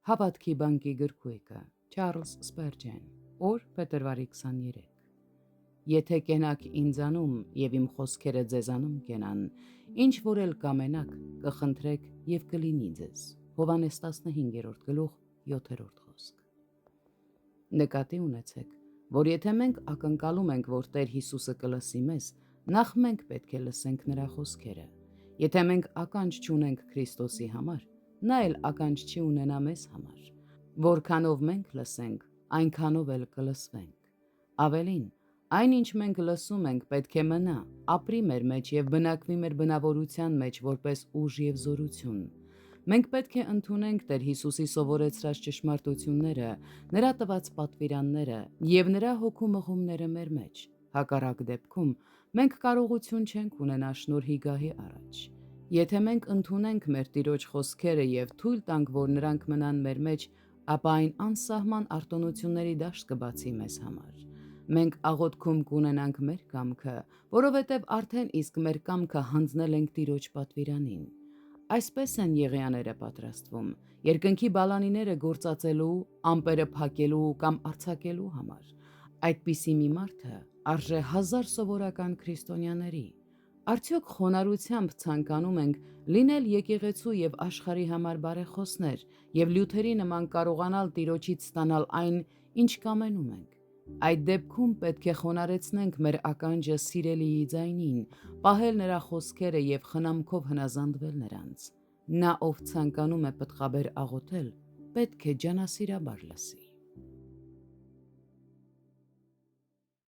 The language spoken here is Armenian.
Հավատքի բանկի գրքույկը, Չարլզ Սպերջեն, օր փետրվարի 23։ Եթե կենաք ինձանում և իմ խոսքերը ձեզանում կենան, ինչ որ էլ կամենաք, կխնդրեք և կլինի ձեզ։ Հովհաննես 15-րդ գլուխ 7-րդ խոսք։ Նկատի ունեցեք, որ եթե մենք ակնկալում ենք, որ Տեր Հիսուսը կլսի մեզ, նախ մենք պետք է լսենք նրա խոսքերը։ Եթե մենք ականջ չունենք Քրիստոսի համար, նա էլ ականջ չի ունենա մեզ համար։ Որքանով մենք լսենք, այնքանով էլ կլսվենք։ Ավելին, այնինչ մենք լսում ենք, պետք է մնա, ապրի մեր մեջ և բնակվի մեր բնավորության մեջ որպես ուժ և զորություն։ Մենք պետք է ընդունենք Տեր Հիսուսի սովորեցրած ճշմարտությունները, նրա տված պատվիրանները և նրա հոգու մղումները մեր մեջ։ Հակառակ դեպքում մենք կարողություն չենք ունենա շնորհի գահի առաջ։ Եթե մենք ընդունենք մեր Տիրոջ խոսքերը և թույլ տանք, որ նրանք մնան մեր մեջ, ապա այն անսահման արտոնությունների դաշտ կբացի մեզ համար։ Մենք աղոթքում կունենանք մեր կամքը, որովհետև արդեն իսկ մեր կամքը հանձնել ենք Տիրոջ պատվիրանին։ Այսպես են եղիաները պատրաստվում, երկնքի բալանիները գործածելու, ամպերը փակելու կամ արձակելու համար։ Այդպիսի մի մարդը արժե 1000 սովորական քրիստոնյաների։ Արդյոք խոնարհությամբ ցանկանում ենք լինել եկեղեցու և աշխարհի համար բարեխոսներ և Լյութերի նման կարողանալ Տիրոջից ստանալ այն, ինչ կամենում ենք։ Այդ դեպքում պետք է խոնարհեցնենք մեր ականջը սիրելիի ձայնին, պահել նրա խոսքերը և խնամքով հնազանդվել նրանց։ Նա, ով ցանկանում է պտղաբեր աղոթել, պետք է ջանասիրաբար լսի։